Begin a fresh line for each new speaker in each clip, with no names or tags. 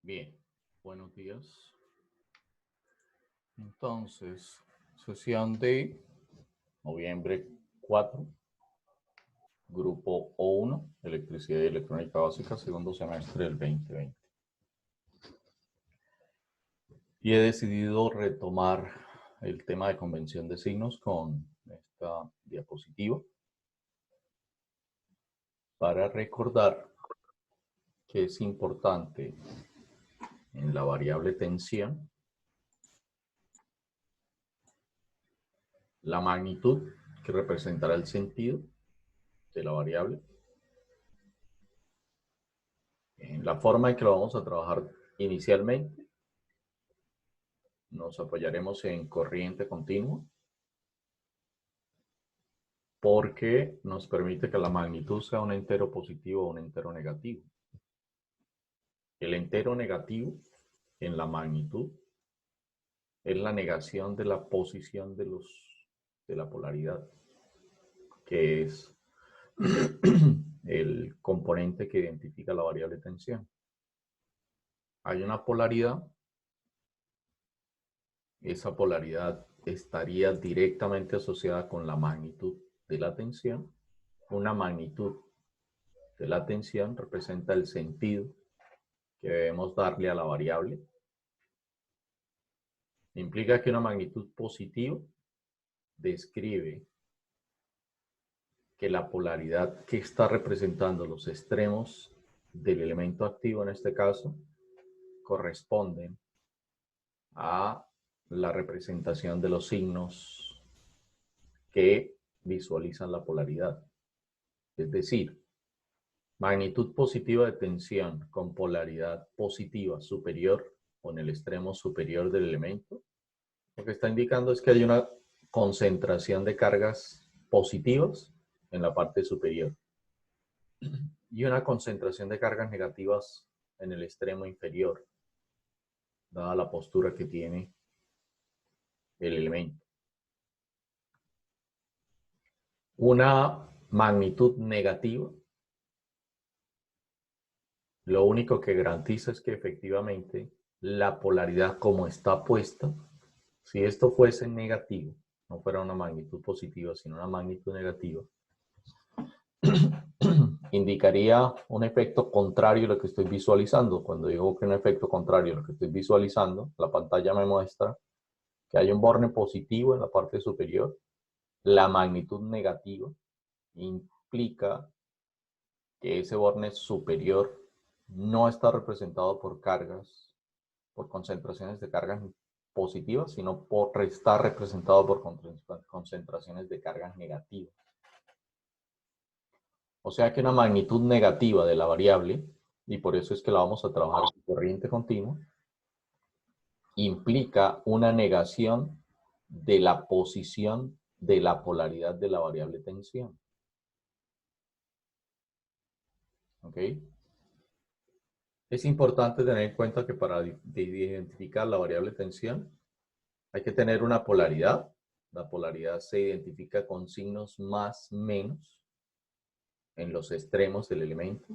Bien, buenos días. Entonces, sesión de noviembre 4, grupo O1, electricidad y electrónica básica, segundo semestre del 2020. Y he decidido retomar el tema de convención de signos con esta diapositiva para recordar que es importante en la variable tensión la magnitud que representará el sentido de la variable. En la forma en que lo vamos a trabajar inicialmente, nos apoyaremos en corriente continua porque nos permite que la magnitud sea un entero positivo o un entero negativo. El entero negativo en la magnitud es la negación de la posición de la polaridad, que es el componente que identifica la variable tensión. Hay una polaridad, esa polaridad estaría directamente asociada con la magnitud de la tensión. Una magnitud de la tensión representa el sentido que debemos darle a la variable. Implica que una magnitud positiva describe que la polaridad que está representando los extremos del elemento activo en este caso corresponden a la representación de los signos que visualizan la polaridad. Es decir, magnitud positiva de tensión con polaridad positiva superior o en el extremo superior del elemento, lo que está indicando es que hay una concentración de cargas positivas en la parte superior y una concentración de cargas negativas en el extremo inferior, dada la postura que tiene el elemento. Una magnitud negativa lo único que garantiza es que efectivamente la polaridad como está puesta, si esto fuese negativo, no fuera una magnitud positiva, sino una magnitud negativa, indicaría un efecto contrario a lo que estoy visualizando. Cuando digo que un efecto contrario a lo que estoy visualizando, la pantalla me muestra que hay un borne positivo en la parte superior. La magnitud negativa implica que ese borne superior no está representado por cargas, por concentraciones de cargas positivas, sino por estar representado por concentraciones de cargas negativas. O sea que una magnitud negativa de la variable, y por eso es que la vamos a trabajar en corriente continua, implica una negación de la posición de la polaridad de la variable tensión. ¿Ok? Es importante tener en cuenta que para identificar la variable tensión hay que tener una polaridad. La polaridad se identifica con signos más, menos en los extremos del elemento.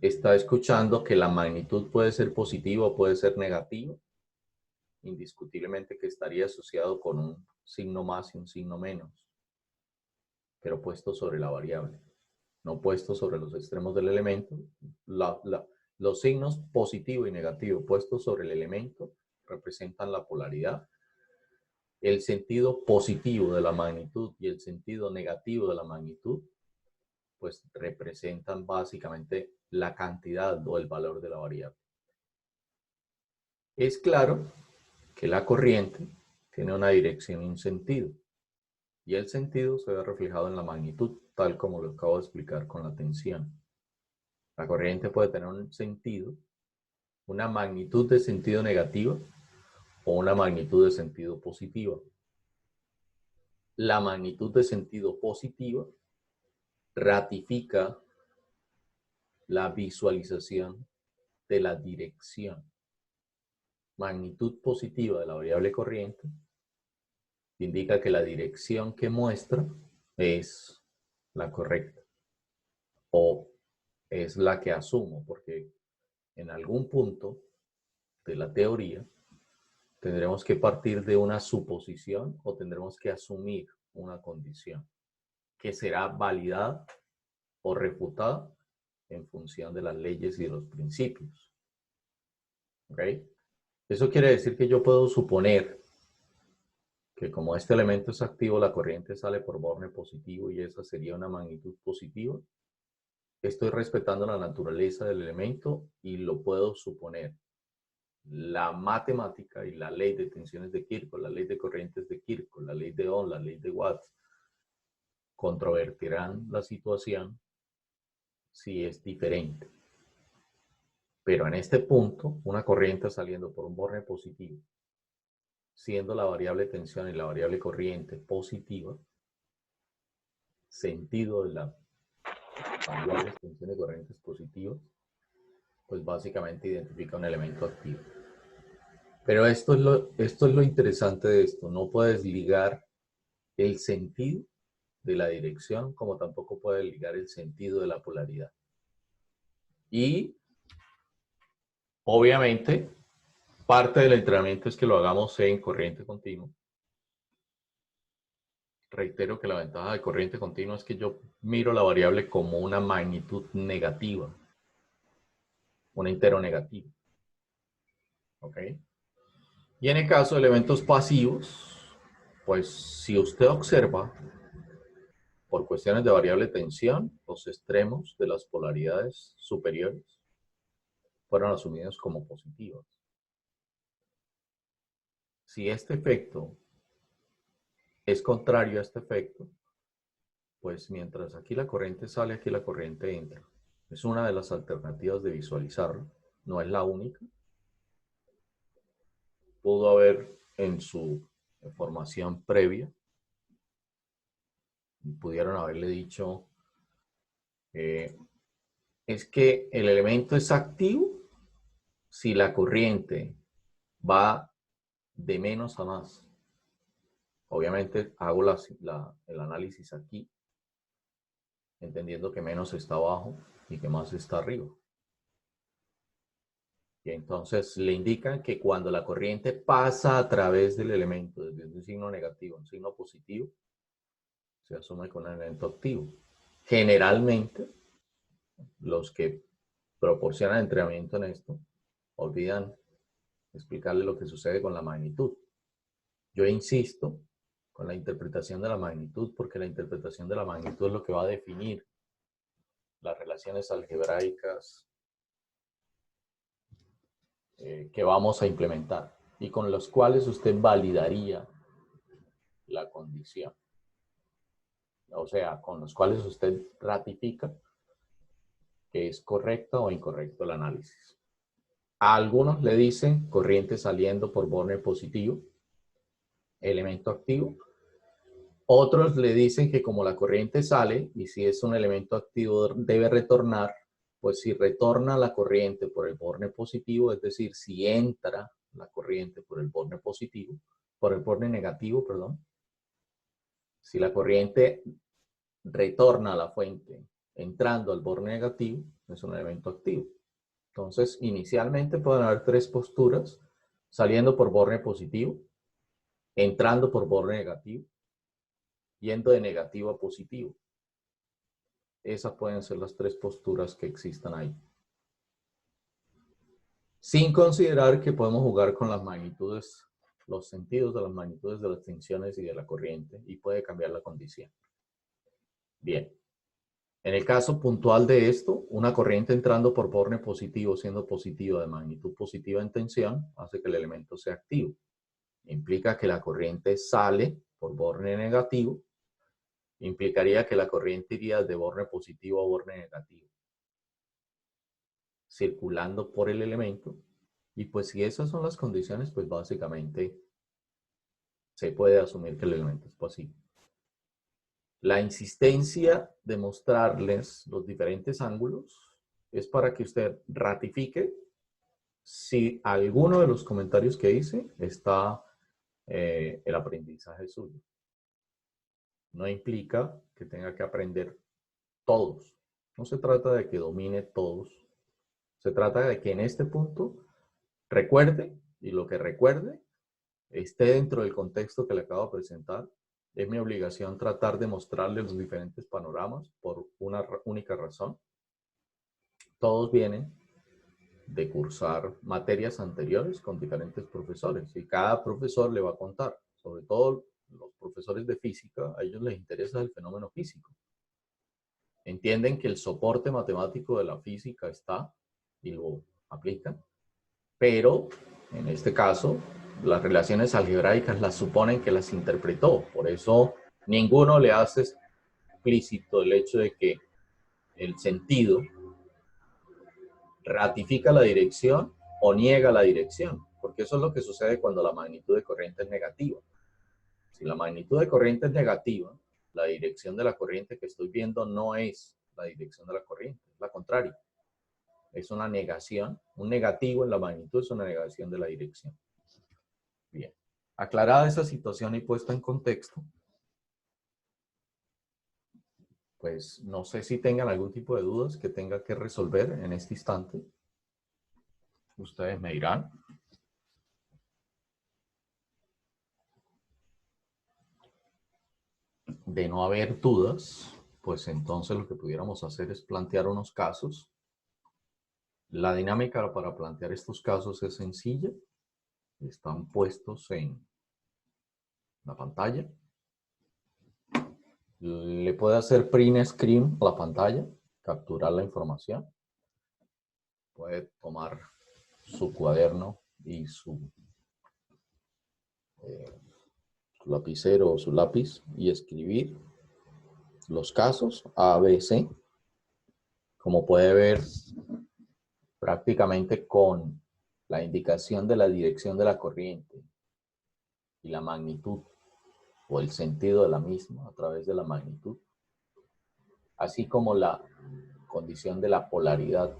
Está escuchando que la magnitud puede ser positiva o puede ser negativa. Indiscutiblemente que estaría asociado con un signo más y un signo menos, pero puesto sobre la variable, no puesto sobre los extremos del elemento. Los signos positivo y negativo puestos sobre el elemento representan la polaridad. El sentido positivo de la magnitud y el sentido negativo de la magnitud pues representan básicamente la cantidad o el valor de la variable. Es claro que la corriente tiene una dirección y un sentido, y el sentido se ve reflejado en la magnitud, tal como lo acabo de explicar con la tensión. La corriente puede tener un sentido, una magnitud de sentido negativo o una magnitud de sentido positiva. La magnitud de sentido positiva ratifica la visualización de la dirección. Magnitud positiva de la variable corriente indica que la dirección que muestra es la correcta o es la que asumo, porque en algún punto de la teoría tendremos que partir de una suposición o tendremos que asumir una condición que será validada o refutada en función de las leyes y de los principios. ¿Ok? Eso quiere decir que yo puedo suponer que como este elemento es activo, la corriente sale por borne positivo y esa sería una magnitud positiva. Estoy respetando la naturaleza del elemento y lo puedo suponer. La matemática y la ley de tensiones de Kirchhoff, la ley de corrientes de Kirchhoff, la ley de Ohm, la ley de Watts, controvertirán la situación si es diferente. Pero en este punto, una corriente saliendo por un borne positivo, siendo la variable tensión y la variable corriente positiva, sentido de las variables tensiones y corrientes positivas, pues básicamente identifica un elemento activo. Pero esto es lo interesante de esto. No puedes ligar el sentido de la dirección como tampoco puedes ligar el sentido de la polaridad. Y obviamente parte del entrenamiento es que lo hagamos en corriente continua. Reitero que la ventaja de corriente continua es que yo miro la variable como una magnitud negativa, un entero negativo. ¿Ok? Y en el caso de elementos pasivos, pues si usted observa, por cuestiones de variable tensión, los extremos de las polaridades superiores fueron asumidos como positivos. Si este efecto es contrario a este efecto, pues mientras aquí la corriente sale, aquí la corriente entra. Es una de las alternativas de visualizarlo, no es la única. Pudo haber en su formación previa, pudieron haberle dicho, es que el elemento es activo si la corriente va de menos a más. Obviamente hago el análisis aquí, entendiendo que menos está abajo y que más está arriba. Y entonces le indican que cuando la corriente pasa a través del elemento, desde un signo negativo a un signo positivo, se asume con un elemento activo. Generalmente, los que proporcionan entrenamiento en esto olvidan explicarle lo que sucede con la magnitud. Yo insisto con la interpretación de la magnitud, porque la interpretación de la magnitud es lo que va a definir las relaciones algebraicas que vamos a implementar y con los cuales usted validaría la condición. O sea, con los cuales usted ratifica que es correcto o incorrecto el análisis. A algunos le dicen corriente saliendo por borne positivo, elemento activo. Otros le dicen que como la corriente sale y si es un elemento activo debe retornar, pues si retorna la corriente por el borne positivo, es decir, si entra la corriente por el borne positivo, por el borne negativo, perdón, si la corriente retorna a la fuente entrando al borne negativo, es un elemento activo. Entonces, inicialmente pueden haber tres posturas, saliendo por borne positivo, entrando por borne negativo, yendo de negativo a positivo. Esas pueden ser las tres posturas que existan ahí. Sin considerar que podemos jugar con las magnitudes, los sentidos de las magnitudes de las tensiones y de la corriente y puede cambiar la condición. Bien. En el caso puntual de esto, una corriente entrando por borne positivo, siendo positiva de magnitud positiva en tensión, hace que el elemento sea activo. Implica que la corriente sale por borne negativo, implicaría que la corriente iría de borne positivo a borne negativo, circulando por el elemento. Y pues si esas son las condiciones, pues básicamente se puede asumir que el elemento es pasivo. La insistencia de mostrarles los diferentes ángulos es para que usted ratifique si alguno de los comentarios que hice está el aprendizaje suyo. No implica que tenga que aprender todos. No se trata de que domine todos. Se trata de que en este punto recuerde, y lo que recuerde esté dentro del contexto que le acabo de presentar. Es mi obligación tratar de mostrarle los diferentes panoramas por una única razón. Todos vienen de cursar materias anteriores con diferentes profesores y cada profesor le va a contar, sobre todo los profesores de física, a ellos les interesa el fenómeno físico. Entienden que el soporte matemático de la física está y lo aplican, pero en este caso las relaciones algebraicas las suponen que las interpretó, por eso ninguno le hace explícito el hecho de que el sentido ratifica la dirección o niega la dirección, porque eso es lo que sucede cuando la magnitud de corriente es negativa. Si la magnitud de corriente es negativa, la dirección de la corriente que estoy viendo no es la dirección de la corriente, es la contraria. Es una negación, un negativo en la magnitud es una negación de la dirección. Bien, aclarada esa situación y puesta en contexto, pues no sé si tengan algún tipo de dudas que tenga que resolver en este instante. Ustedes me dirán. De no haber dudas, pues entonces lo que pudiéramos hacer es plantear unos casos. La dinámica para plantear estos casos es sencilla. Están puestos en la pantalla. Le puede hacer print screen a la pantalla, capturar la información. Puede tomar su cuaderno y su lapicero o su lápiz y escribir los casos A, B, C. Como puede ver, prácticamente con la indicación de la dirección de la corriente y la magnitud o el sentido de la misma a través de la magnitud, así como la condición de la polaridad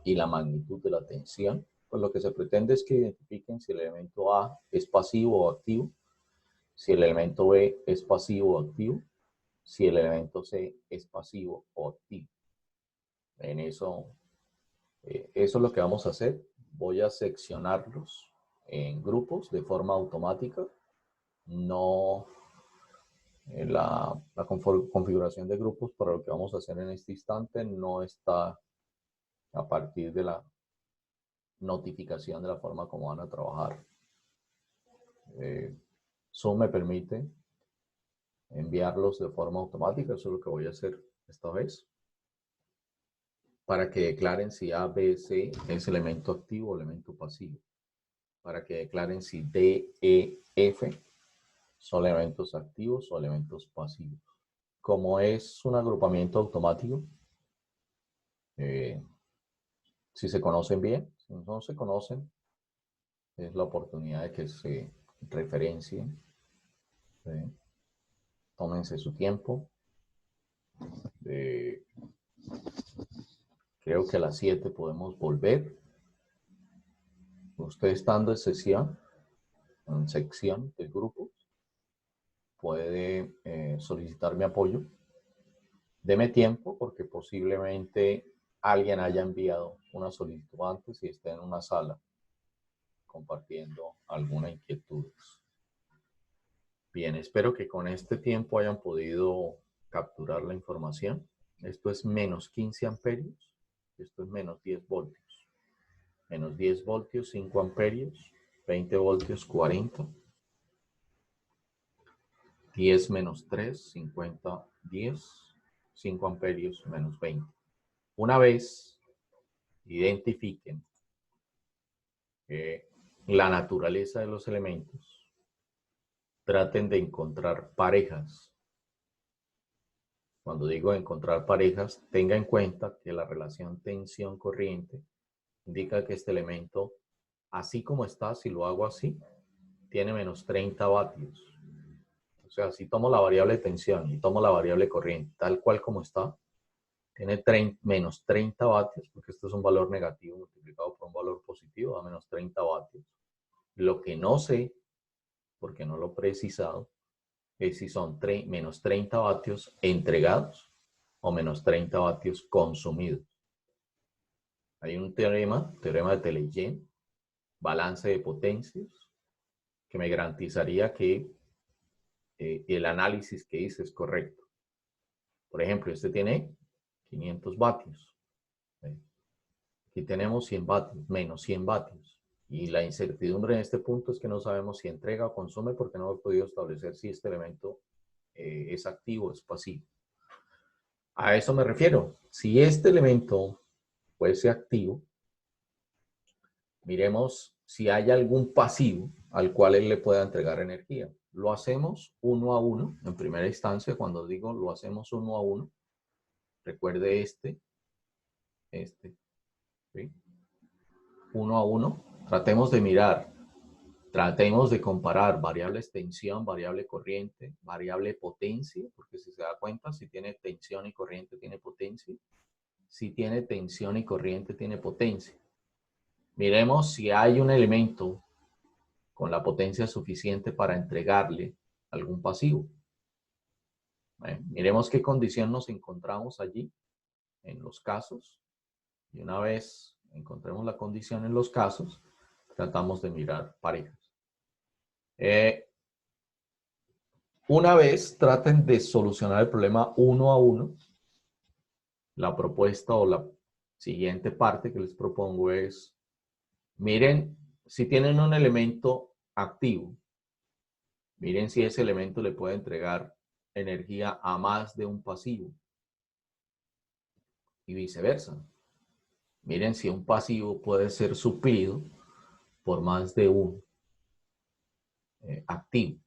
y la magnitud de la tensión, pues lo que se pretende es que identifiquen si el elemento A es pasivo o activo, si el elemento B es pasivo o activo, si el elemento C es pasivo o activo. En eso, eso es lo que vamos a hacer. Voy a seccionarlos en grupos de forma automática. No la configuración de grupos para lo que vamos a hacer en este instante no está a partir de la notificación de la forma como van a trabajar. Zoom me permite enviarlos de forma automática, eso es lo que voy a hacer esta vez, para que declaren si A, B, C es elemento activo o elemento pasivo, para que declaren si D, E, F son elementos activos o elementos pasivos. Como es un agrupamiento automático, si se conocen bien, si no se conocen, es la oportunidad de que se referencien. ¿Sí? Tómense su tiempo. Creo que a las 7 podemos volver. Usted estando en sección del grupo, puede solicitar mi apoyo. Deme tiempo porque posiblemente alguien haya enviado una solicitud antes y esté en una sala compartiendo alguna inquietud. Bien, espero que con este tiempo hayan podido capturar la información. Esto es menos 15 amperios, esto es menos 10 voltios. Menos 10 voltios, 5 amperios, 20 voltios, 40. 10 menos 3, 50, 10, 5 amperios menos 20. Una vez identifiquen la naturaleza de los elementos, traten de encontrar parejas. Cuando digo encontrar parejas, tenga en cuenta que la relación tensión-corriente indica que este elemento, así como está, si lo hago así, tiene menos 30 vatios. O sea, si tomo la variable tensión y tomo la variable corriente tal cual como está, tiene menos 30 vatios, porque esto es un valor negativo multiplicado por un valor positivo, da menos 30 vatios. Lo que no sé, porque no lo he precisado, es si son menos 30 vatios entregados o menos 30 vatios consumidos. Hay un teorema de Taylor-Jenny, balance de potencias, que me garantizaría que el análisis que hice es correcto. Por ejemplo, este tiene 500 vatios. Aquí tenemos 100 vatios, menos 100 vatios. Y la incertidumbre en este punto es que no sabemos si entrega o consume porque no he podido establecer si este elemento es activo o es pasivo. A eso me refiero. Si este elemento fuese activo, miremos si hay algún pasivo al cual él le pueda entregar energía. Lo hacemos uno a uno, en primera instancia. Cuando digo lo hacemos uno a uno, recuerde este, ¿sí? Uno a uno. Tratemos de mirar, tratemos de comparar variables tensión, variable corriente, variable potencia, porque si se da cuenta, si tiene tensión y corriente, tiene potencia. Si tiene tensión y corriente, tiene potencia. Miremos si hay un elemento con la potencia suficiente para entregarle algún pasivo. Miremos qué condición nos encontramos allí en los casos. Y una vez encontremos la condición en los casos, tratamos de mirar parejas. Una vez traten de solucionar el problema uno a uno, la propuesta o la siguiente parte que les propongo es, miren si tienen un elemento activo, miren si ese elemento le puede entregar energía a más de un pasivo y viceversa. Miren si un pasivo puede ser suplido por más de un activo.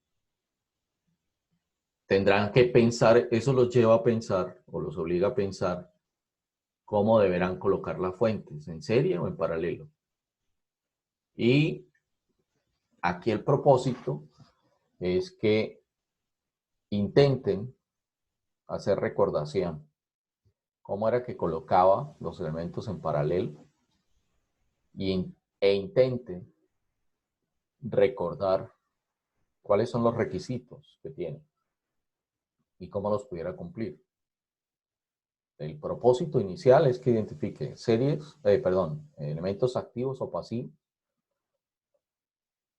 Tendrán que pensar, eso los lleva a pensar o los obliga a pensar cómo deberán colocar las fuentes, en serie o en paralelo. Y aquí el propósito es que intenten hacer recordación. ¿Cómo era que colocaba los elementos en paralelo? E intenten recordar cuáles son los requisitos que tienen y cómo los pudiera cumplir. El propósito inicial es que identifique elementos activos o pasivos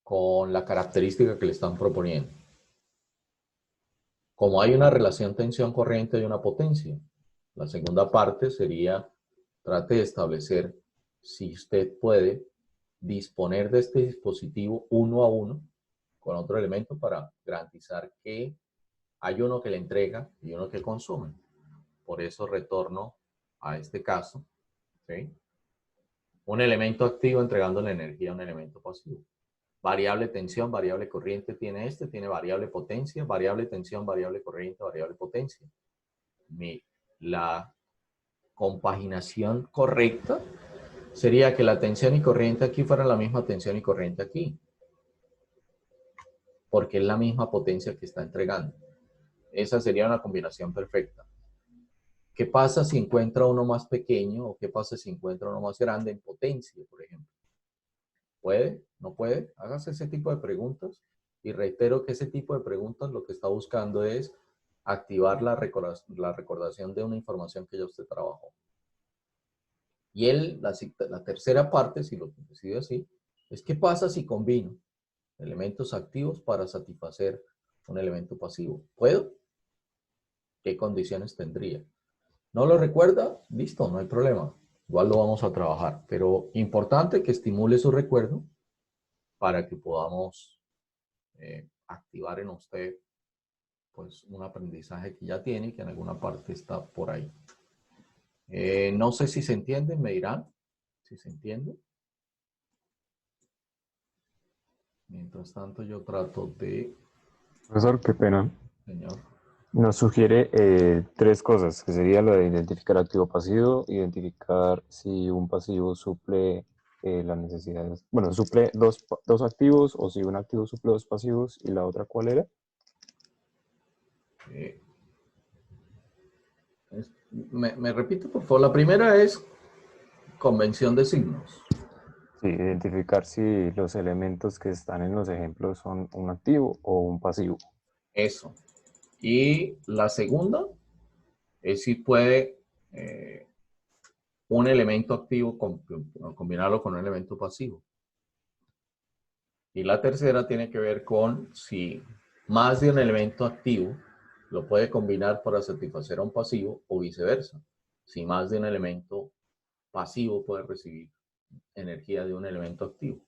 con la característica que le están proponiendo. Como hay una relación tensión-corriente y una potencia, la segunda parte sería, trate de establecer si usted puede disponer de este dispositivo uno a uno con otro elemento para garantizar que hay uno que le entrega y uno que consume. Por eso retorno a este caso, ¿sí? Un elemento activo entregando la energía a un elemento pasivo. Variable tensión, variable corriente tiene tiene variable potencia, variable tensión, variable corriente, variable potencia. La compaginación correcta sería que la tensión y corriente aquí fueran la misma tensión y corriente aquí, porque es la misma potencia que está entregando. Esa sería una combinación perfecta. ¿Qué pasa si encuentra uno más pequeño o qué pasa si encuentra uno más grande en potencia, por ejemplo? ¿Puede? ¿No puede? Hágase ese tipo de preguntas y reitero que ese tipo de preguntas lo que está buscando es activar la recordación de una información que ya usted trabajó. Y la tercera parte, si lo decide así, es qué pasa si combino elementos activos para satisfacer un elemento pasivo. ¿Puedo? ¿Qué condiciones tendría? ¿No lo recuerda? Listo, no hay problema. Igual lo vamos a trabajar. Pero importante que estimule su recuerdo para que podamos activar en usted pues un aprendizaje que ya tiene y que en alguna parte está por ahí. No sé si se entiende, me dirán si se entiende. Mientras tanto yo trato de...
Profesor, qué pena.
Señor.
Nos sugiere tres cosas, que sería lo de identificar activo pasivo, identificar si un pasivo suple las necesidades, bueno, suple dos activos o si un activo suple dos pasivos y la otra, ¿cuál era?
Me repito, por favor. La primera es convención de signos.
Sí, identificar si los elementos que están en los ejemplos son un activo o un pasivo.
Eso. Y la segunda. es si puede un elemento activo combinarlo con un elemento pasivo. Y la tercera tiene que ver con si más de un elemento activo lo puede combinar para satisfacer a un pasivo o viceversa. Si más de un elemento pasivo puede recibir energía de un elemento activo.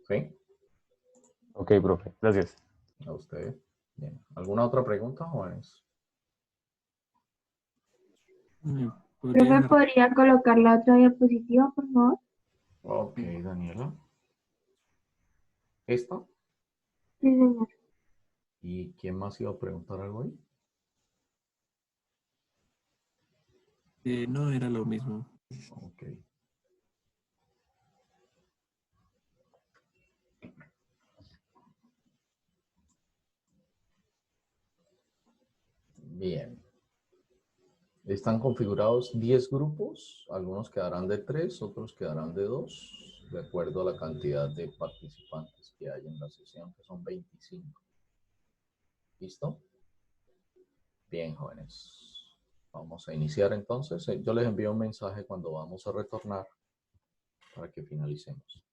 ¿Sí?
Ok, profe, gracias.
A usted. Bien. ¿Alguna otra pregunta, jóvenes?
Profe, ¿podría colocar la otra diapositiva, por favor?
Ok, Daniela. ¿Esta?
Sí, señor.
¿Y quién más iba a preguntar algo ahí?
No, era lo mismo.
Ok. Bien. Están configurados 10 grupos. Algunos quedarán de 3, otros quedarán de 2, de acuerdo a la cantidad de participantes que hay en la sesión, que son 25. ¿Listo? Bien, jóvenes. Vamos a iniciar entonces. Yo les envío un mensaje cuando vamos a retornar para que finalicemos.